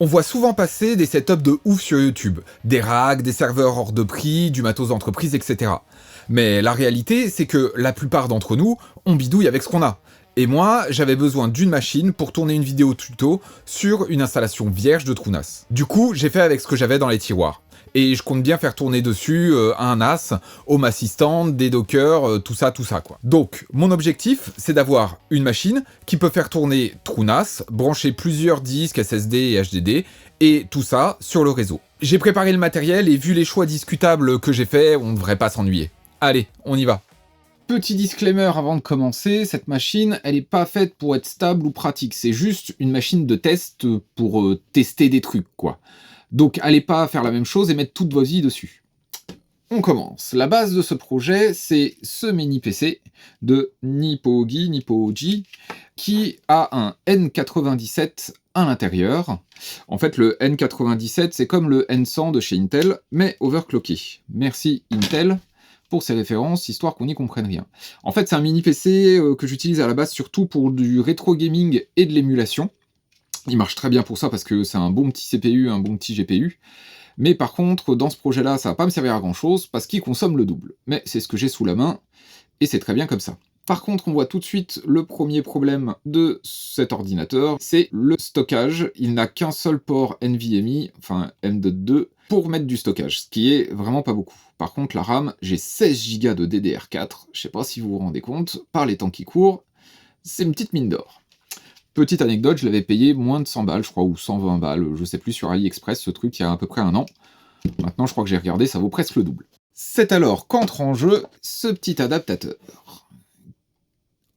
On voit souvent passer des setups de ouf sur YouTube, des racks, des serveurs hors de prix, du matos d'entreprise, etc. Mais la réalité, c'est que la plupart d'entre nous, on bidouille avec ce qu'on a. Et moi, j'avais besoin d'une machine pour tourner une vidéo tuto sur une installation vierge de TrueNAS. Du coup, j'ai fait avec ce que j'avais dans les tiroirs. Et je compte bien faire tourner dessus un NAS, Home Assistant, des Docker, tout ça quoi. Donc, mon objectif, c'est d'avoir une machine qui peut faire tourner TrueNAS, brancher plusieurs disques SSD et HDD, et tout ça sur le réseau. J'ai préparé le matériel et vu les choix discutables que j'ai faits, on ne devrait pas s'ennuyer. Allez, on y va. Petit disclaimer avant de commencer, cette machine, elle est pas faite pour être stable ou pratique, c'est juste une machine de test pour tester des trucs, quoi. Donc allez pas faire la même chose et mettre toutes vos vies dessus. On commence. La base de ce projet, c'est ce mini PC de Nippo-Ogi, qui a un N97 à l'intérieur. En fait, le N97, c'est comme le N100 de chez Intel, mais overclocké. Merci Intel pour ces références, histoire qu'on n'y comprenne rien. En fait, c'est un mini PC que j'utilise à la base surtout pour du rétro gaming et de l'émulation. Il marche très bien pour ça parce que c'est un bon petit CPU, un bon petit GPU. Mais par contre, dans ce projet-là, ça va pas me servir à grand-chose parce qu'il consomme le double. Mais c'est ce que j'ai sous la main, et c'est très bien comme ça. Par contre, on voit tout de suite le premier problème de cet ordinateur, c'est le stockage. Il n'a qu'un seul port NVMe, enfin M.2, pour mettre du stockage, ce qui est vraiment pas beaucoup. Par contre, la RAM, j'ai 16 Go de DDR4, je sais pas si vous vous rendez compte, par les temps qui courent, c'est une petite mine d'or. Petite anecdote, je l'avais payé moins de 100 balles, je crois, ou 120 balles, je sais plus, sur AliExpress, ce truc, il y a à peu près un an. Maintenant, je crois que j'ai regardé, ça vaut presque le double. C'est alors qu'entre en jeu ce petit adaptateur.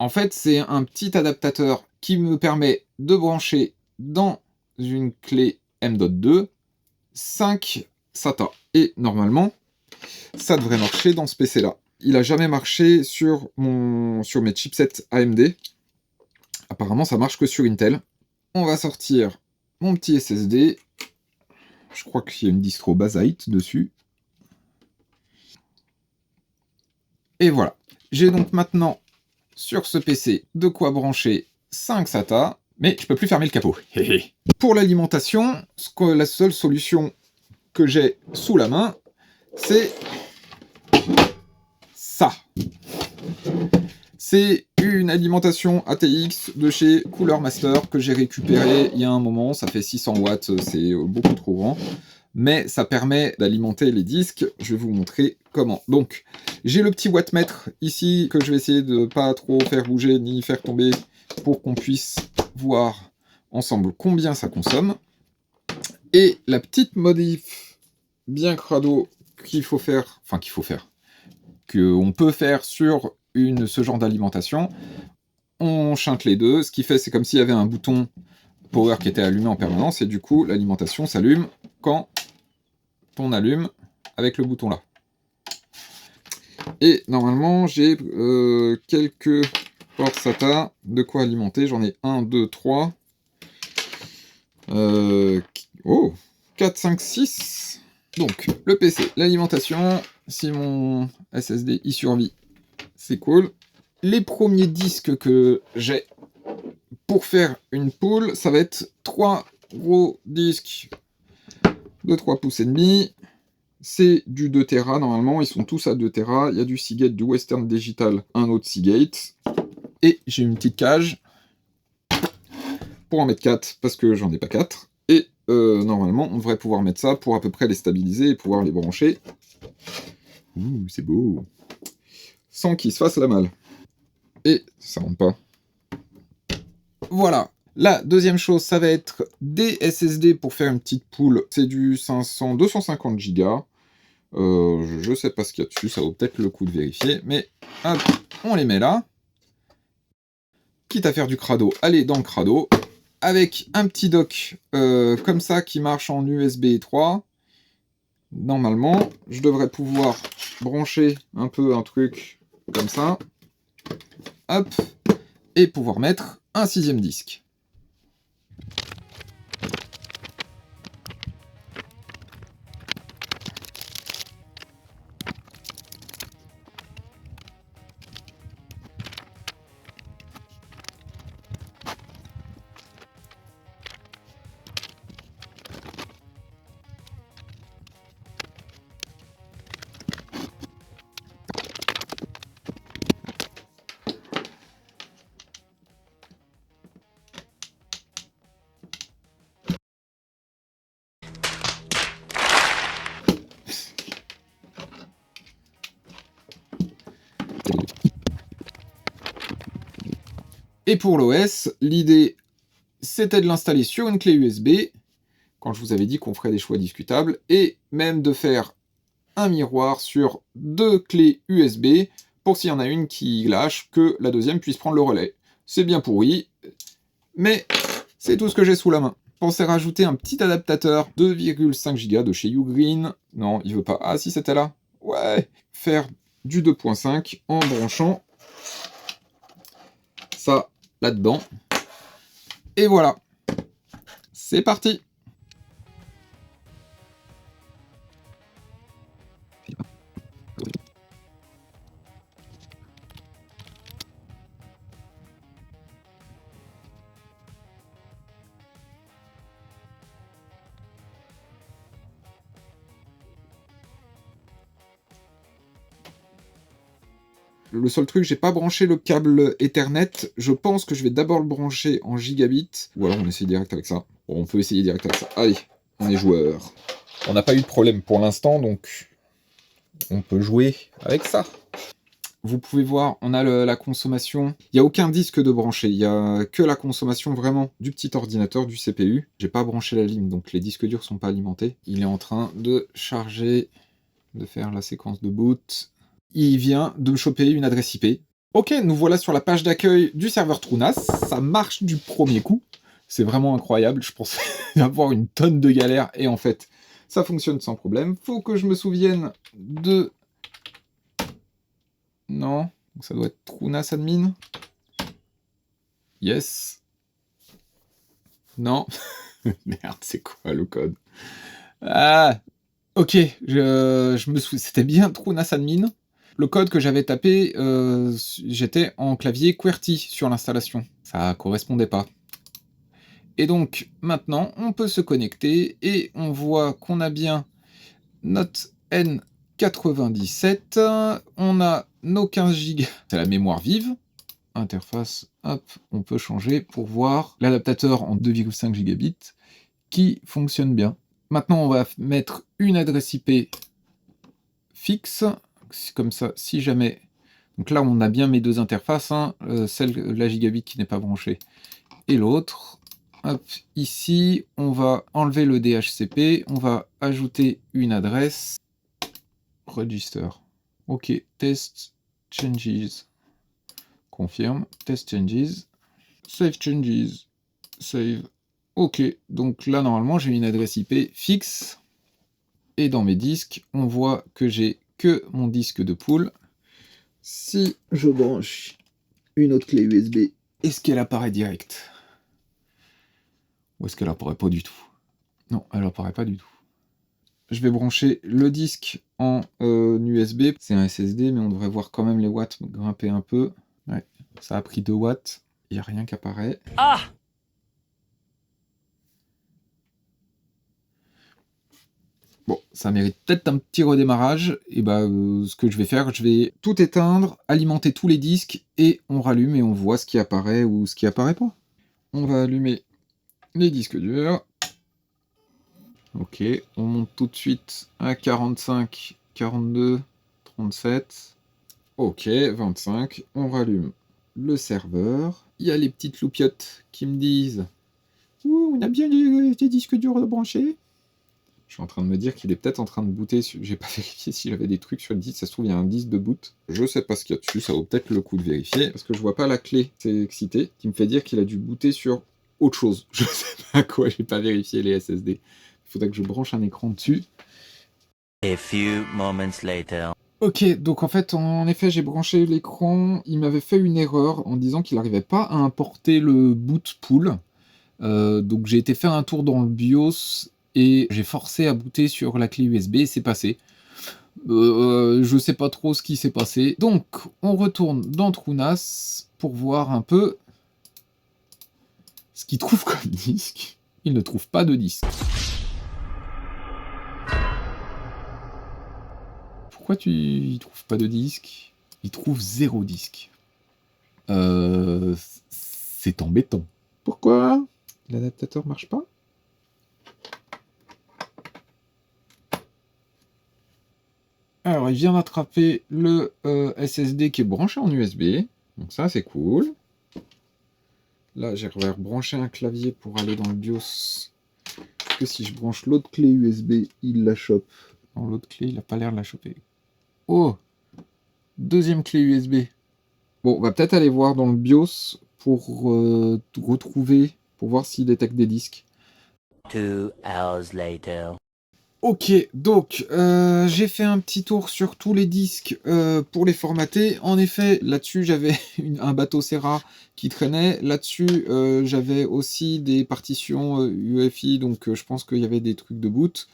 En fait, c'est un petit adaptateur qui me permet de brancher dans une clé M.2 5 SATA. Et normalement, ça devrait marcher dans ce PC-là. Il n'a jamais marché sur mes chipsets AMD. Apparemment, ça marche que sur Intel. On va sortir mon petit SSD. Je crois qu'il y a une distro Basaït dessus. Et voilà. J'ai donc maintenant, sur ce PC, de quoi brancher 5 SATA, mais je peux plus fermer le capot. Pour l'alimentation, la seule solution que j'ai sous la main, c'est ça. C'est une alimentation ATX de chez Cooler Master que j'ai récupéré il y a un moment, ça fait 600 watts, c'est beaucoup trop grand, mais ça permet d'alimenter les disques, je vais vous montrer comment. Donc, j'ai le petit wattmètre ici que je vais essayer de pas trop faire bouger ni faire tomber pour qu'on puisse voir ensemble combien ça consomme. Et la petite modif bien crado qu'on peut faire sur ce genre d'alimentation, on chante les deux, ce qui fait c'est comme s'il y avait un bouton power qui était allumé en permanence, et du coup l'alimentation s'allume quand on allume avec le bouton là. Et normalement j'ai quelques ports SATA de quoi alimenter, j'en ai 1, 2, 3, 4, 5, 6. Donc le PC, l'alimentation, si mon SSD y survit, c'est cool. Les premiers disques que j'ai pour faire une pool, ça va être 3 gros disques de 3 pouces et demi. C'est du 2 Tera normalement, ils sont tous à 2 Tera. Il y a du Seagate, du Western Digital, un autre Seagate. Et j'ai une petite cage pour en mettre 4 parce que j'en ai pas 4. Et normalement, on devrait pouvoir mettre ça pour à peu près les stabiliser et pouvoir les brancher. Ouh, c'est beau. Sans qu'ils se fassent la malle. Et ça rentre pas. Voilà. La deuxième chose, ça va être des SSD pour faire une petite pool. C'est du 250 Go. Je sais pas ce qu'il y a dessus, ça vaut peut-être le coup de vérifier. Mais hop, on les met là. Quitte à faire du crado, allez dans le crado. Avec un petit dock comme ça qui marche en USB 3. Normalement, je devrais pouvoir brancher un peu un truc comme ça. Hop. Et pouvoir mettre un 6e disque. Et pour l'OS, l'idée, c'était de l'installer sur une clé USB, quand je vous avais dit qu'on ferait des choix discutables, et même de faire un miroir sur 2 clés USB, pour s'il y en a une qui lâche, que la deuxième puisse prendre le relais. C'est bien pourri, mais c'est tout ce que j'ai sous la main. Pensez rajouter un petit adaptateur 2,5 Go de chez Ugreen. Non, il veut pas. Ah si, c'était là. Ouais. Faire du 2.5 en branchant ça là-dedans. Et voilà. C'est parti. Le seul truc, j'ai pas branché le câble Ethernet. Je pense que je vais d'abord le brancher en gigabit. Ou alors on essaye direct avec ça. Bon, on peut essayer direct avec ça. Allez, on est joueur. On n'a pas eu de problème pour l'instant, donc on peut jouer avec ça. Vous pouvez voir, on a la consommation. Il n'y a aucun disque de branché. Il n'y a que la consommation vraiment du petit ordinateur, du CPU. J'ai pas branché la ligne, donc les disques durs sont pas alimentés. Il est en train de charger, de faire la séquence de boot. Il vient de me choper une adresse IP. Ok, nous voilà sur la page d'accueil du serveur Trunas. Ça marche du premier coup. C'est vraiment incroyable. Je pensais avoir une tonne de galères. Et en fait, ça fonctionne sans problème. Faut que je me souvienne de... Non, ça doit être Trunas Admin. Yes. Non. Merde, c'est quoi le code? Ah, ok, je me souviens. C'était bien Trunas Admin. Le code que j'avais tapé, j'étais en clavier QWERTY sur l'installation. Ça correspondait pas. Et donc, maintenant, on peut se connecter et on voit qu'on a bien notre N97. On a nos 15 Go. C'est la mémoire vive. Interface, hop, on peut changer pour voir l'adaptateur en 2,5 gigabits qui fonctionne bien. Maintenant, on va mettre une adresse IP fixe. Comme ça, si jamais... Donc là, on a bien mes deux interfaces, hein, la gigabit qui n'est pas branchée et l'autre. Hop, ici, on va enlever le DHCP, on va ajouter une adresse. Register. Ok, test changes. Confirme, test changes. Save changes. Save. Ok, donc là, normalement, j'ai une adresse IP fixe. Et dans mes disques, on voit que j'ai que mon disque de pool. Si je branche une autre clé USB, est-ce qu'elle apparaît direct? Ou est-ce qu'elle apparaît pas du tout? Non, elle apparaît pas du tout. Je vais brancher le disque en USB. C'est un SSD, mais on devrait voir quand même les watts grimper un peu. Ouais, ça a pris 2 watts. Il n'y a rien qui apparaît. Ah! Bon, ça mérite peut-être un petit redémarrage. Et bah, ce que je vais faire, je vais tout éteindre, alimenter tous les disques, et on rallume et on voit ce qui apparaît ou ce qui apparaît pas. On va allumer les disques durs. Ok, on monte tout de suite à 45, 42, 37. Ok, 25. On rallume le serveur. Il y a les petites loupiottes qui me disent « Ouh, on a bien des disques durs branchés ». Je suis en train de me dire qu'il est peut-être en train de booter. J'ai pas vérifié s'il avait des trucs sur le disque. Ça se trouve, il y a un disque de boot. Je sais pas ce qu'il y a dessus. Ça vaut peut-être le coup de vérifier. Parce que je vois pas la clé. C'est excité. Qui me fait dire qu'il a dû booter sur autre chose. Je sais pas quoi. J'ai pas vérifié les SSD. Il faudrait que je branche un écran dessus. A few moments later. Ok, donc en fait, en effet, j'ai branché l'écran. Il m'avait fait une erreur en disant qu'il n'arrivait pas à importer le boot pool. Donc j'ai été faire un tour dans le BIOS et j'ai forcé à booter sur la clé USB et c'est passé. Je sais pas trop ce qui s'est passé. Donc, on retourne dans Trunas pour voir un peu ce qu'il trouve comme disque. Il ne trouve pas de disque. Pourquoi il trouve pas de disque? Il trouve 0 disque. C'est embêtant. Pourquoi? L'adaptateur marche pas? Alors, il vient d'attraper le SSD qui est branché en USB. Donc ça, c'est cool. Là, j'ai rebranché un clavier pour aller dans le BIOS. Est-ce que si je branche l'autre clé USB, il la chope? Non, l'autre clé, il a pas l'air de la choper. Oh! Deuxième clé USB. Bon, on va peut-être aller voir dans le BIOS pour retrouver, pour voir s'il détecte des disques. 2 hours later. Ok, donc j'ai fait un petit tour sur tous les disques pour les formater. En effet, là-dessus j'avais un bateau Serra qui traînait. Là-dessus j'avais aussi des partitions UEFI, donc je pense qu'il y avait des trucs de boot.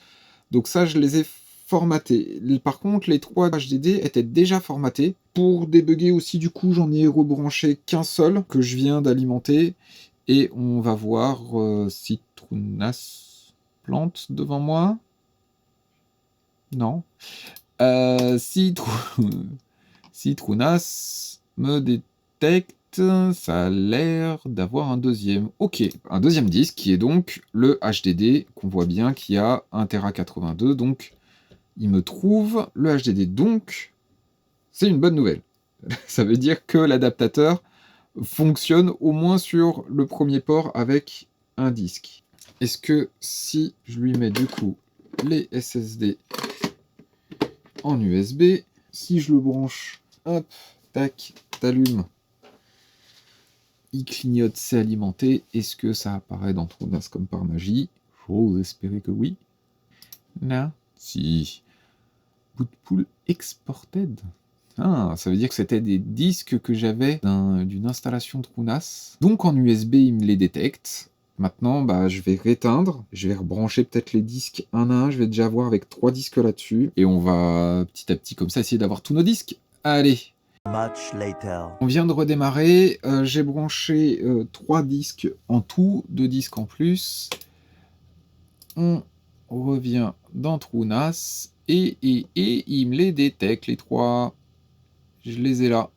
Donc ça, je les ai formatés. Par contre, les 3 HDD étaient déjà formatés. Pour débugger aussi, du coup, j'en ai rebranché qu'un seul que je viens d'alimenter. Et on va voir Citrunas plante devant moi. Non. Citrunas me détecte. Ça a l'air d'avoir un deuxième. Ok, un deuxième disque qui est donc le HDD qu'on voit bien qui a 1 Tera 82. Donc il me trouve le HDD. Donc c'est une bonne nouvelle. Ça veut dire que l'adaptateur fonctionne au moins sur le premier port avec un disque. Est-ce que si je lui mets du coup les SSD en USB, si je le branche, hop, tac, t'allumes, il clignote, c'est alimenté, est-ce que ça apparaît dans Tronas comme par magie? J'ose espérer que oui. Non. Si. Bootpool exported. Ah, ça veut dire que c'était des disques que j'avais d'une installation Trunas. Donc en USB, il me les détecte. Maintenant, bah, je vais réteindre. Je vais rebrancher peut-être les disques un à un. Je vais déjà avoir avec 3 disques là-dessus. Et on va petit à petit comme ça essayer d'avoir tous nos disques. Allez. Much later. On vient de redémarrer. J'ai branché 3 disques en tout, 2 disques en plus. On revient dans Trunas. Et il me les détecte, les 3. Je les ai là.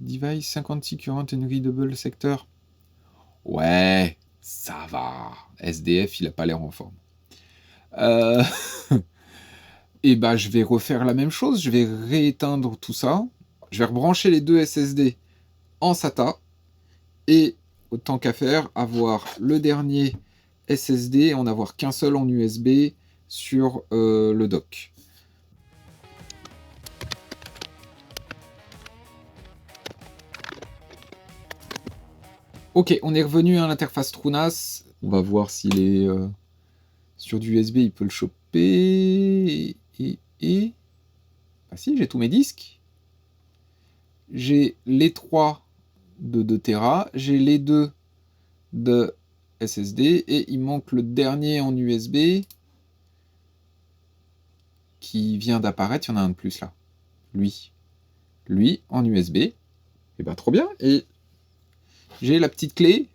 Device 56 current and readable sector. Ouais, ça va. SDF, il a pas l'air en forme. Et bah, je vais refaire la même chose. Je vais rééteindre tout ça. Je vais rebrancher les 2 SSD en SATA. Et autant qu'à faire, avoir le dernier SSD et en avoir qu'un seul en USB sur le dock. Ok, on est revenu à l'interface Trunas. On va voir s'il est sur du USB, il peut le choper. Ah si, j'ai tous mes disques. J'ai les 3 de 2 Tera, j'ai les 2 de SSD, et il manque le dernier en USB qui vient d'apparaître. Il y en a un de plus là. Lui en USB. Et bah trop bien. Et j'ai la petite clé,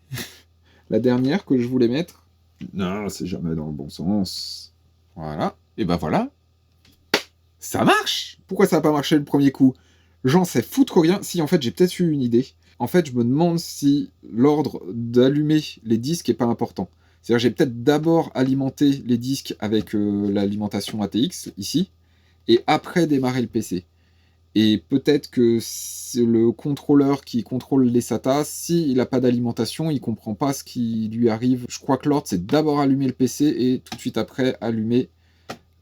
la dernière que je voulais mettre. Non, c'est jamais dans le bon sens. Voilà. Et bah voilà. Ça marche! Pourquoi ça n'a pas marché le premier coup? J'en sais foutre rien. Si, en fait, j'ai peut-être eu une idée. En fait, je me demande si l'ordre d'allumer les disques est pas important. C'est-à-dire, j'ai peut-être d'abord alimenté les disques avec l'alimentation ATX, ici, et après démarrer le PC. Et peut-être que c'est le contrôleur qui contrôle les SATA, s'il n'a pas d'alimentation, il comprend pas ce qui lui arrive. Je crois que l'ordre, c'est d'abord allumer le PC et tout de suite après allumer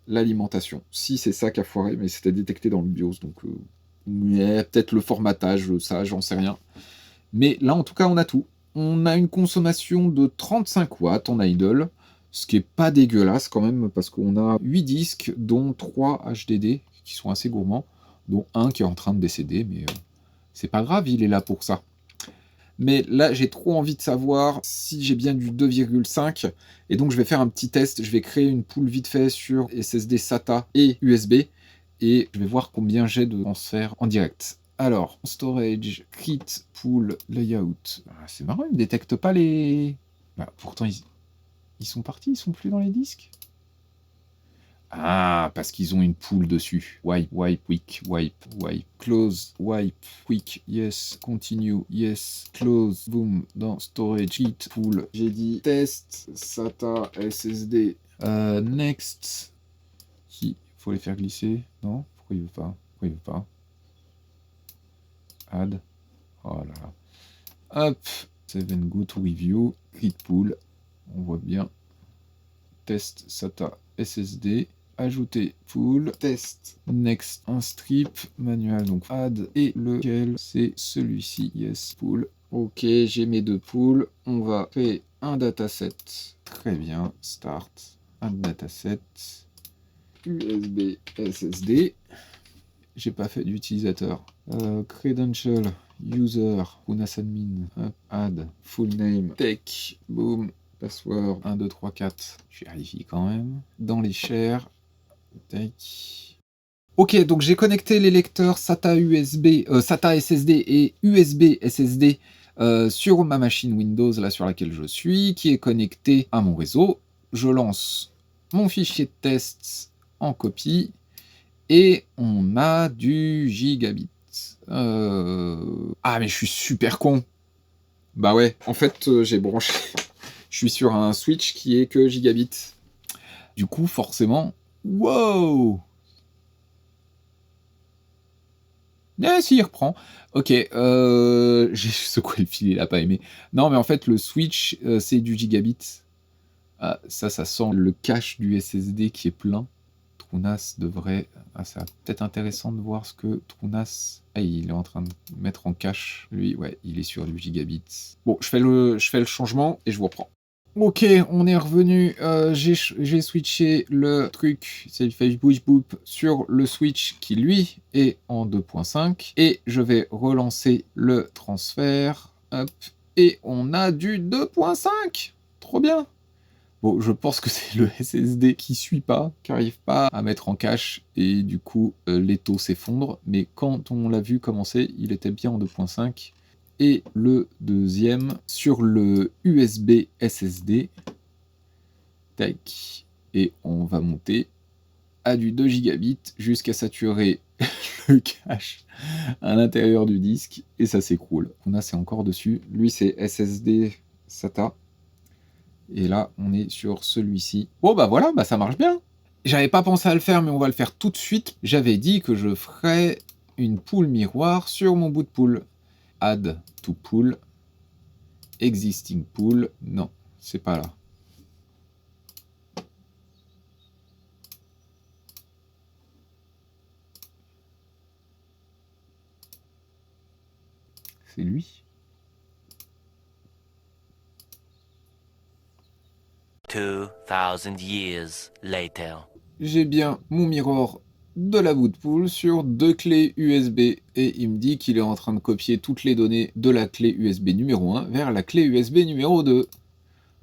l'alimentation. Si c'est ça qui a foiré, mais c'était détecté dans le BIOS, donc peut-être le formatage, ça, j'en sais rien. Mais là, en tout cas, on a tout. On a une consommation de 35 watts en idle, ce qui est pas dégueulasse quand même, parce qu'on a 8 disques, dont 3 HDD, qui sont assez gourmands, dont un qui est en train de décéder, mais c'est pas grave, il est là pour ça. Mais là, j'ai trop envie de savoir si j'ai bien du 2,5. Et donc, je vais faire un petit test. Je vais créer une pool vite fait sur SSD SATA et USB. Et je vais voir combien j'ai de transferts en direct. Alors, storage, kit, pool, layout. Ah, c'est marrant, ils ne détectent pas les... Bah, pourtant, ils sont partis, ils sont plus dans les disques. Ah, parce qu'ils ont une pool dessus. Wipe, wipe, quick, wipe, wipe, close, wipe, quick, yes, continue, yes, close, boom, dans storage, kit, pool. J'ai dit test, SATA, SSD. Next. Qui faut les faire glisser? Non? Pourquoi il veut pas? Pourquoi il veut pas? Add. Oh là là. Hop, 7 good review, grid pool, on voit bien. Test SATA SSD, ajouter pool, test, next, un strip, manuel, donc add, et lequel c'est celui-ci, yes, pool. Ok, j'ai mes 2 pools, on va créer un dataset, très bien, start, un dataset, USB SSD, j'ai pas fait d'utilisateur, credential, user, Unasadmin, add, full name, tech, boom, password, 1, 2, 3, 4, je vérifie quand même, dans les shares, tech. Ok, donc j'ai connecté les lecteurs SATA SATA SSD et USB SSD sur ma machine Windows là sur laquelle je suis, qui est connectée à mon réseau. Je lance mon fichier de test en copie et on a du gigabit. Ah mais je suis super con. Bah ouais, en fait j'ai branché. Je suis sur un switch qui est que gigabit. Du coup forcément, wow. Eh si, il reprend. Ok, j'ai secoué le fil, il a pas aimé. Non, mais en fait, le switch, c'est du gigabit. Ah, ça sent le cache du SSD qui est plein. Trunas devrait... Ah, c'est peut-être intéressant de voir ce que Trunas... Ah, il est en train de mettre en cache. Lui, ouais, il est sur du gigabit. Bon, je fais le changement et je vous reprends. Ok, on est revenu, j'ai switché le truc, c'est le Facebook Boop, sur le switch qui lui est en 2.5 et je vais relancer le transfert, hop, et on a du 2.5, trop bien. Bon, je pense que c'est le SSD qui suit pas, qui n'arrive pas à mettre en cache et du coup les taux s'effondrent, mais quand on l'a vu commencer, il était bien en 2.5. Et le deuxième sur le USB SSD. Tac. Et on va monter à du 2 gigabits jusqu'à saturer le cache à l'intérieur du disque et ça s'écroule. On a c'est encore dessus. Lui c'est SSD SATA. Et là on est sur celui-ci. Bon bah voilà, bah ça marche bien. J'avais pas pensé à le faire mais on va le faire tout de suite. J'avais dit que je ferais une pool miroir sur mon bout de pool. Add to pool, existing pool, non, c'est pas là. C'est lui. 2000 years later. J'ai bien mon mirror de la bout de pool sur 2 clés USB et il me dit qu'il est en train de copier toutes les données de la clé USB numéro 1 vers la clé USB numéro 2.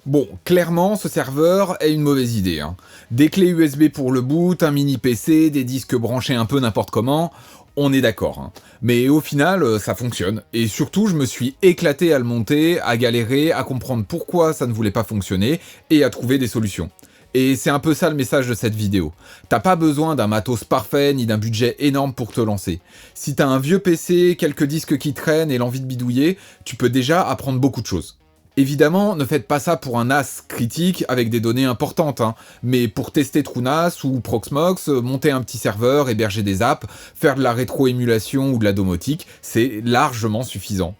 Bon, clairement, ce serveur est une mauvaise idée. Hein. Des clés USB pour le boot, un mini PC, des disques branchés un peu n'importe comment, on est d'accord. Hein. Mais au final, ça fonctionne. Et surtout, je me suis éclaté à le monter, à galérer, à comprendre pourquoi ça ne voulait pas fonctionner et à trouver des solutions. Et c'est un peu ça le message de cette vidéo. T'as pas besoin d'un matos parfait ni d'un budget énorme pour te lancer. Si t'as un vieux PC, quelques disques qui traînent et l'envie de bidouiller, tu peux déjà apprendre beaucoup de choses. Évidemment, ne faites pas ça pour un NAS critique avec des données importantes, hein, mais pour tester TrueNAS ou Proxmox, monter un petit serveur, héberger des apps, faire de la rétro-émulation ou de la domotique, c'est largement suffisant.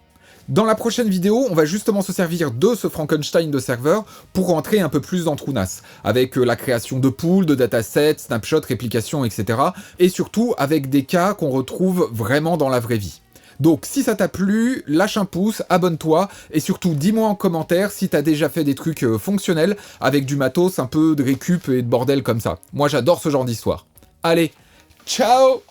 Dans la prochaine vidéo, on va justement se servir de ce Frankenstein de serveur pour rentrer un peu plus dans TrueNAS, avec la création de pools, de datasets, snapshots, réplications, etc. Et surtout avec des cas qu'on retrouve vraiment dans la vraie vie. Donc si ça t'a plu, lâche un pouce, abonne-toi, et surtout dis-moi en commentaire si t'as déjà fait des trucs fonctionnels avec du matos, un peu de récup et de bordel comme ça. Moi j'adore ce genre d'histoire. Allez, ciao!